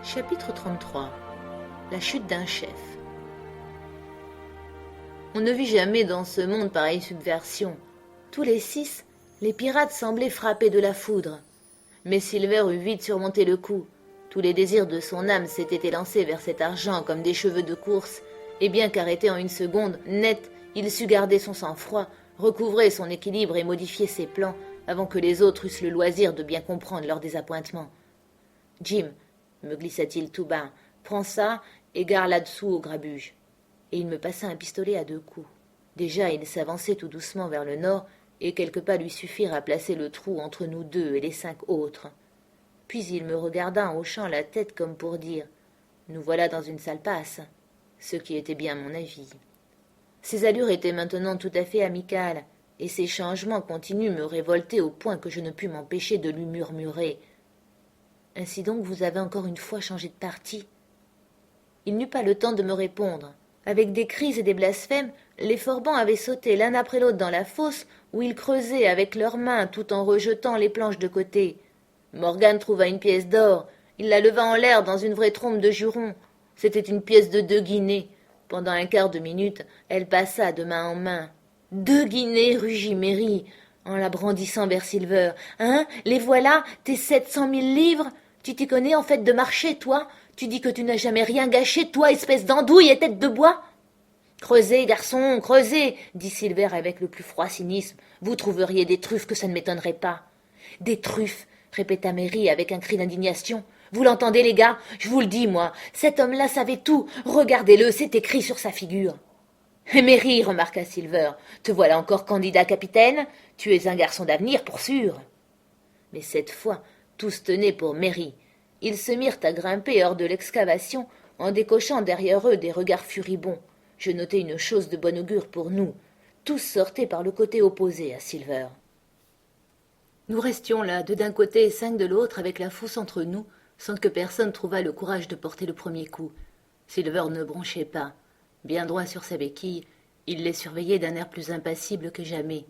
Chapitre 33. La chute d'un chef. On ne vit jamais dans ce monde pareille subversion. Tous les 6, les pirates semblaient frappés de la foudre. Mais Silver eut vite surmonté le coup. Tous les désirs de son âme s'étaient élancés vers cet argent comme des cheveux de course, et bien qu'arrêté en une seconde, net, il sut garder son sang-froid, recouvrer son équilibre et modifier ses plans avant que les autres eussent le loisir de bien comprendre leur désappointement. « Jim, me glissa-t-il tout bas, prends ça et gare là-dessous au grabuge. » Et il me passa un pistolet à 2 coups. Déjà, il s'avançait tout doucement vers le nord, et quelques pas lui suffirent à placer le trou entre nous 2 et les 5 autres. Puis il me regarda en hochant la tête comme pour dire « Nous voilà dans une sale passe », ce qui était bien mon avis. Ses allures étaient maintenant tout à fait amicales, et ses changements continus me révoltaient au point que je ne pus m'empêcher de lui murmurer « Ainsi donc vous avez encore une fois changé de parti ?» Il n'eut pas le temps de me répondre. Avec des cris et des blasphèmes, les forbans avaient sauté l'un après l'autre dans la fosse où ils creusaient avec leurs mains tout en rejetant les planches de côté. Morgan trouva une pièce d'or. Il la leva en l'air dans une vraie trompe de jurons. C'était une pièce de 2 guinées. Pendant un quart de minute, elle passa de main en main. 2 guinées, rugit Mary, en la brandissant vers Silver. « Hein, les voilà, tes 700 000 livres? Tu t'y connais en fait de marcher, toi? Tu dis que tu n'as jamais rien gâché, toi, espèce d'andouille et tête de bois !»« Creusez, garçon, creusez !» dit Silver avec le plus froid cynisme. « Vous trouveriez des truffes que ça ne m'étonnerait pas. »« Des truffes !» répéta Mary avec un cri d'indignation. « Vous l'entendez, les gars? Je vous le dis, moi, cet homme-là savait tout. Regardez-le, c'est écrit sur sa figure. »« Mary, remarqua Silver, te voilà encore candidat capitaine. Tu es un garçon d'avenir, pour sûr. » Mais cette fois, tous tenaient pour Mary. Ils se mirent à grimper hors de l'excavation en décochant derrière eux des regards furibonds. Je notai une chose de bon augure pour nous. Tous sortaient par le côté opposé à Silver. Nous restions là, 2 d'un côté et 5 de l'autre, avec la fosse entre nous, sans que personne trouvât le courage de porter le premier coup. Silver ne bronchait pas. Bien droit sur sa béquille, il les surveillait d'un air plus impassible que jamais.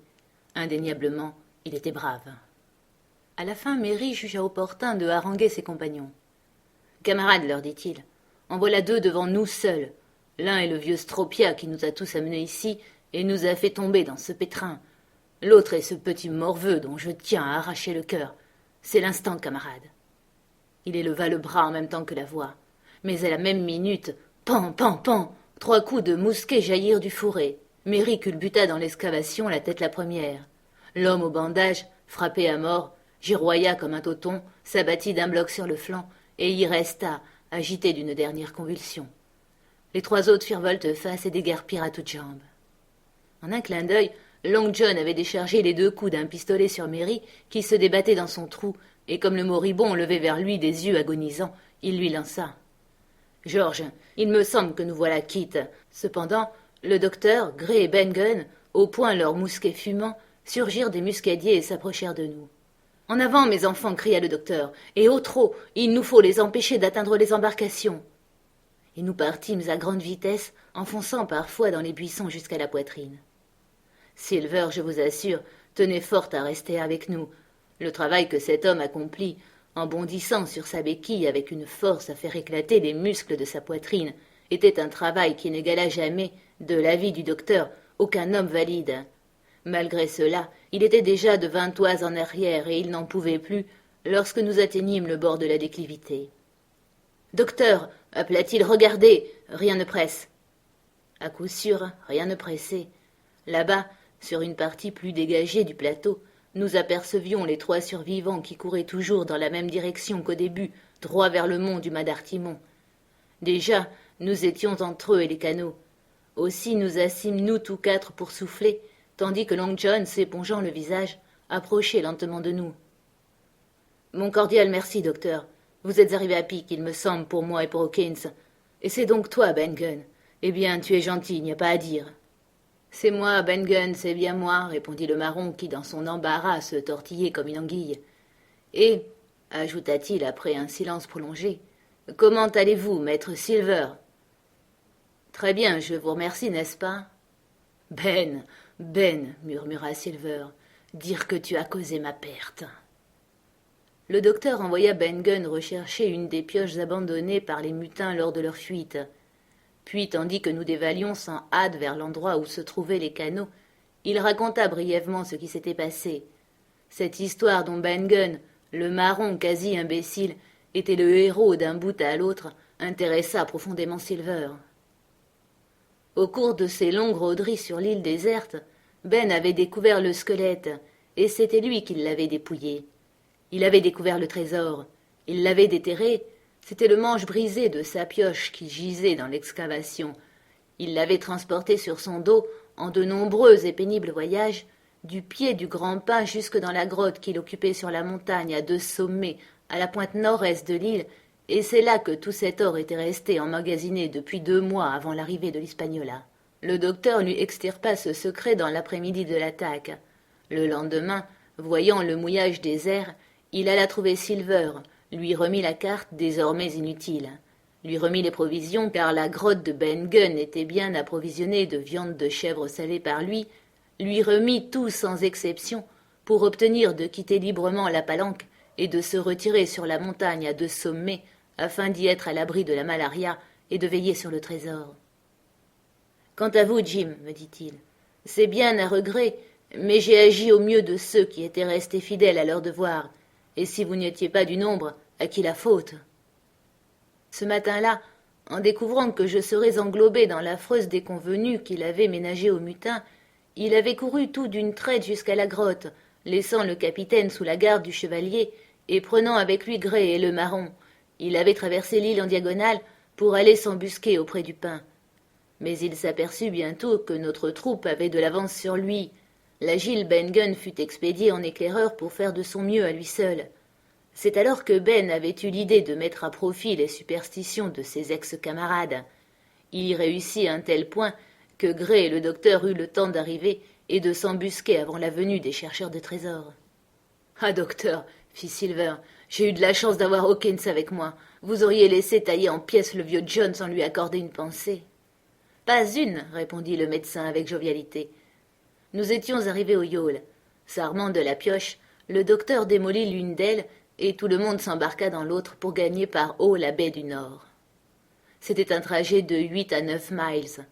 Indéniablement, il était brave. À la fin, Mary jugea opportun de haranguer ses compagnons. « Camarades, leur dit-il, en voilà 2 devant nous seuls. L'un est le vieux Stropia qui nous a tous amenés ici et nous a fait tomber dans ce pétrin. L'autre est ce petit morveux dont je tiens à arracher le cœur. C'est l'instant, camarades. » Il éleva le bras en même temps que la voix. Mais à la même minute, pan, pan, pan, 3 coups de mousquet jaillirent du fourré. Mary culbuta dans l'excavation, la tête la première. L'homme au bandage, frappé à mort, giroya comme un toton, s'abattit d'un bloc sur le flanc et y resta, agité d'une dernière convulsion. Les 3 autres firent volte-face et déguerpirent à toutes jambes. En un clin d'œil, Long John avait déchargé les 2 coups d'un pistolet sur Mary, qui se débattait dans son trou, et comme le moribond levait vers lui des yeux agonisants, il lui lança. « George, il me semble que nous voilà quittes. » Cependant, le docteur, Gray et Ben Gunn, au point leurs mousquets fumants, surgirent des muscadiers et s'approchèrent de nous. « En avant, mes enfants !» cria le docteur. « Et au trot, il nous faut les empêcher d'atteindre les embarcations. » Et nous partîmes à grande vitesse, enfonçant parfois dans les buissons jusqu'à la poitrine. Silver, je vous assure, tenait fort à rester avec nous. Le travail que cet homme accomplit, en bondissant sur sa béquille avec une force à faire éclater les muscles de sa poitrine, était un travail qui n'égala jamais, de l'avis du docteur, aucun homme valide. Malgré cela, il était déjà de 20 toises en arrière et il n'en pouvait plus lorsque nous atteignîmes le bord de la déclivité. « Docteur !» appela-t-il, « regardez, rien ne presse. » À coup sûr, rien ne pressait. Là-bas, sur une partie plus dégagée du plateau, nous apercevions les 3 survivants qui couraient toujours dans la même direction qu'au début, droit vers le mont du mât d'Artimon. Déjà, nous étions entre eux et les canots. Aussi nous assîmes nous tous 4 pour souffler, tandis que Long John, s'épongeant le visage, approchait lentement de nous. « Mon cordial merci, docteur. Vous êtes arrivé à pic, il me semble, pour moi et pour Hawkins. Et c'est donc toi, Ben Gunn. Eh bien, tu es gentil, il n'y a pas à dire. »« C'est moi, Ben Gunn, c'est bien moi, » répondit le marron qui, dans son embarras, se tortillait comme une anguille. « Et, » ajouta-t-il après un silence prolongé, « comment allez-vous, maître Silver ?»« Très bien, je vous remercie, n'est-ce pas ?»« Ben, Ben, murmura Silver, « dire que tu as causé ma perte. » le docteur envoya Ben Gunn rechercher une des pioches abandonnées par les mutins lors de leur fuite. Puis, tandis que nous dévalions sans hâte vers l'endroit où se trouvaient les canaux, il raconta brièvement ce qui s'était passé. Cette histoire dont Ben Gunn, le marron quasi imbécile, était le héros d'un bout à l'autre, intéressa profondément Silver. Au cours de ses longues rôderies sur l'île déserte, Ben avait découvert le squelette, et c'était lui qui l'avait dépouillé. Il avait découvert le trésor, il l'avait déterré, c'était le manche brisé de sa pioche qui gisait dans l'excavation. Il l'avait transporté sur son dos en de nombreux et pénibles voyages, du pied du grand pin jusque dans la grotte qu'il occupait sur la montagne à 2 sommets, à la pointe nord-est de l'île, et c'est là que tout cet or était resté emmagasiné depuis 2 mois avant l'arrivée de l'Hispaniola. Le docteur lui extirpa ce secret dans l'après-midi de l'attaque. Le lendemain, voyant le mouillage des airs, il alla trouver Silver, lui remit la carte désormais inutile, lui remit les provisions car la grotte de Ben Gunn était bien approvisionnée de viande de chèvre salée par lui remit tout sans exception pour obtenir de quitter librement la palanque et de se retirer sur la montagne à 2 sommets afin d'y être à l'abri de la malaria et de veiller sur le trésor. Quant à vous, Jim, me dit-il, c'est bien à regret, mais j'ai agi au mieux de ceux qui étaient restés fidèles à leur devoir, et si vous n'étiez pas du nombre, à qui la faute? Ce matin-là, en découvrant que je serais englobé dans l'affreuse déconvenue qu'il avait ménagée aux mutins, il avait couru tout d'une traite jusqu'à la grotte, laissant le capitaine sous la garde du chevalier, et prenant avec lui Gray et le marron. Il avait traversé l'île en diagonale pour aller s'embusquer auprès du pin. Mais il s'aperçut bientôt que notre troupe avait de l'avance sur lui. L'agile Ben Gunn fut expédié en éclaireur pour faire de son mieux à lui seul. C'est alors que Ben avait eu l'idée de mettre à profit les superstitions de ses ex-camarades. Il y réussit à un tel point que Gray et le docteur eurent le temps d'arriver et de s'embusquer avant la venue des chercheurs de trésors. « Ah, docteur, fit Silver, j'ai eu de la chance d'avoir Hawkins avec moi. Vous auriez laissé tailler en pièces le vieux John sans lui accorder une pensée. »« Pas une, répondit le médecin avec jovialité. Nous étions arrivés au yawl. S'armant de la pioche, le docteur démolit l'une d'elles et tout le monde s'embarqua dans l'autre pour gagner par eau la baie du Nord. C'était un trajet de 8 à 9 miles.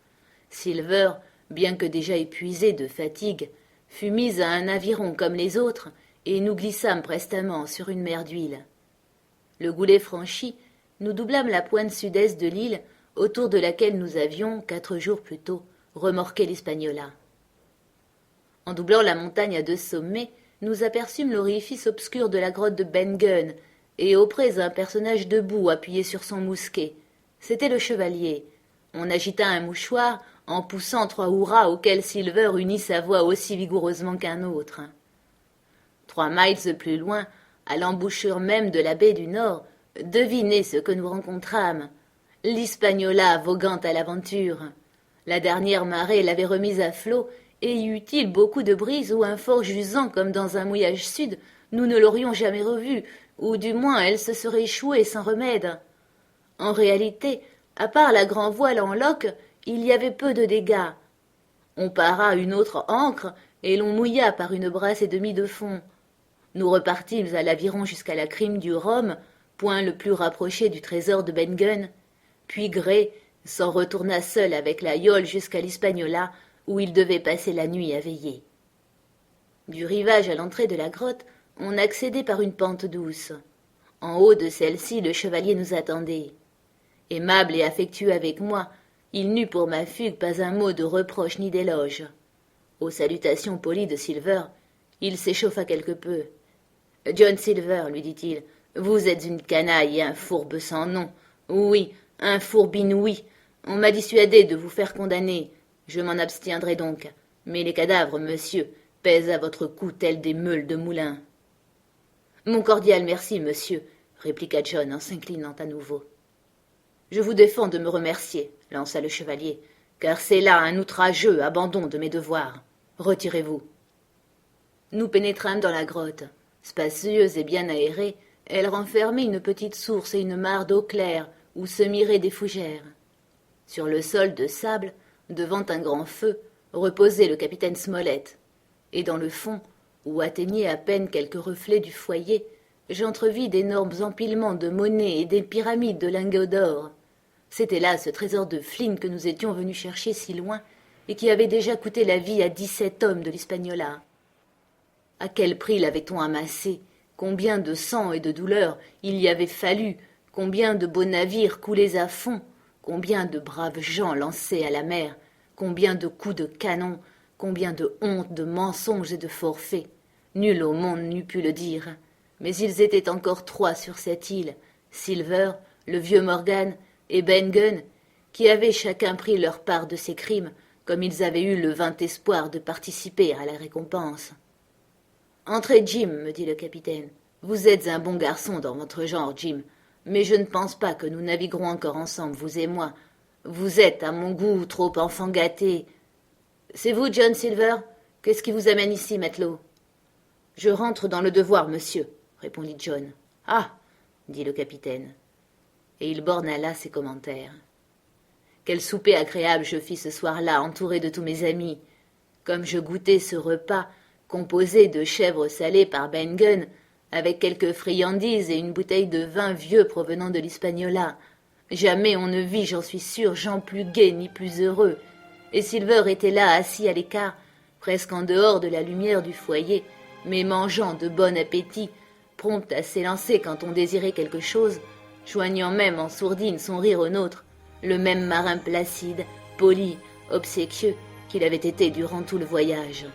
Silver, bien que déjà épuisé de fatigue, fut mis à un aviron comme les autres, et nous glissâmes prestement sur une mer d'huile. Le goulet franchi, nous doublâmes la pointe sud-est de l'île, autour de laquelle nous avions, 4 jours plus tôt, remorqué l'Hispaniola. En doublant la montagne à 2 sommets, nous aperçûmes l'orifice obscur de la grotte de Ben Gunn, et auprès un personnage debout appuyé sur son mousquet. C'était le chevalier. On agita un mouchoir en poussant 3 hurrahs auxquels Silver unit sa voix aussi vigoureusement qu'un autre. 3 miles plus loin, à l'embouchure même de la baie du Nord, devinez ce que nous rencontrâmes. L'Hispaniola voguant à l'aventure. La dernière marée l'avait remise à flot, et y eût-il beaucoup de brise ou un fort jusant comme dans un mouillage sud, nous ne l'aurions jamais revue, ou du moins elle se serait échouée sans remède. En réalité, à part la grand voile en loque, il y avait peu de dégâts. On para une autre ancre, et l'on mouilla par une brasse et demie de fond. Nous repartîmes à l'aviron jusqu'à la crime du Rhum, point le plus rapproché du trésor de Ben Gunn, puis Gray s'en retourna seul avec la yole jusqu'à l'Hispaniola, où il devait passer la nuit à veiller. Du rivage à l'entrée de la grotte, on accédait par une pente douce. En haut de celle-ci, le chevalier nous attendait. Aimable et affectueux avec moi, il n'eut pour ma fugue pas un mot de reproche ni d'éloge. Aux salutations polies de Silver, il s'échauffa quelque peu. « John Silver, lui dit-il, vous êtes une canaille et un fourbe sans nom. Oui, un fourbe inouï. On m'a dissuadé de vous faire condamner. Je m'en abstiendrai donc. Mais les cadavres, monsieur, pèsent à votre cou tels des meules de moulin. »« Mon cordial merci, monsieur, » répliqua John en s'inclinant à nouveau. « Je vous défends de me remercier, » lança le chevalier, « car c'est là un outrageux abandon de mes devoirs. Retirez-vous. » Nous pénétrâmes dans la grotte. Spacieuse et bien aérée, elle renfermait une petite source et une mare d'eau claire où se miraient des fougères. Sur le sol de sable, devant un grand feu, reposait le capitaine Smollett, et dans le fond, où atteignaient à peine quelques reflets du foyer, j'entrevis d'énormes empilements de monnaie et des pyramides de lingots d'or. C'était là ce trésor de Flynn que nous étions venus chercher si loin et qui avait déjà coûté la vie à 17 hommes de l'Hispaniola. À quel prix l'avait-on amassé? Combien de sang et de douleur il y avait fallu? Combien de beaux navires coulés à fond? Combien de braves gens lancés à la mer? Combien de coups de canon? Combien de hontes, de mensonges et de forfaits? Nul au monde n'eût pu le dire. Mais ils étaient encore 3 sur cette île, Silver, le vieux Morgan et Ben Gunn, qui avaient chacun pris leur part de ces crimes, comme ils avaient eu le vain espoir de participer à la récompense. « Entrez, Jim, me dit le capitaine. Vous êtes un bon garçon dans votre genre, Jim, mais je ne pense pas que nous naviguerons encore ensemble, vous et moi. Vous êtes, à mon goût, trop enfant gâté. C'est vous, John Silver? Qu'est-ce qui vous amène ici, matelot? Je rentre dans le devoir, monsieur, répondit John. Ah, dit le capitaine. Et il borna là ses commentaires. Quel souper agréable je fis ce soir-là, entouré de tous mes amis. Comme je goûtais ce repas, composé de chèvres salées par Ben Gunn, avec quelques friandises et une bouteille de vin vieux provenant de l'Hispaniola. Jamais on ne vit, j'en suis sûr, gens plus gais ni plus heureux. Et Silver était là, assis à l'écart, presque en dehors de la lumière du foyer, mais mangeant de bon appétit, prompt à s'élancer quand on désirait quelque chose, joignant même en sourdine son rire au nôtre, le même marin placide, poli, obséquieux qu'il avait été durant tout le voyage.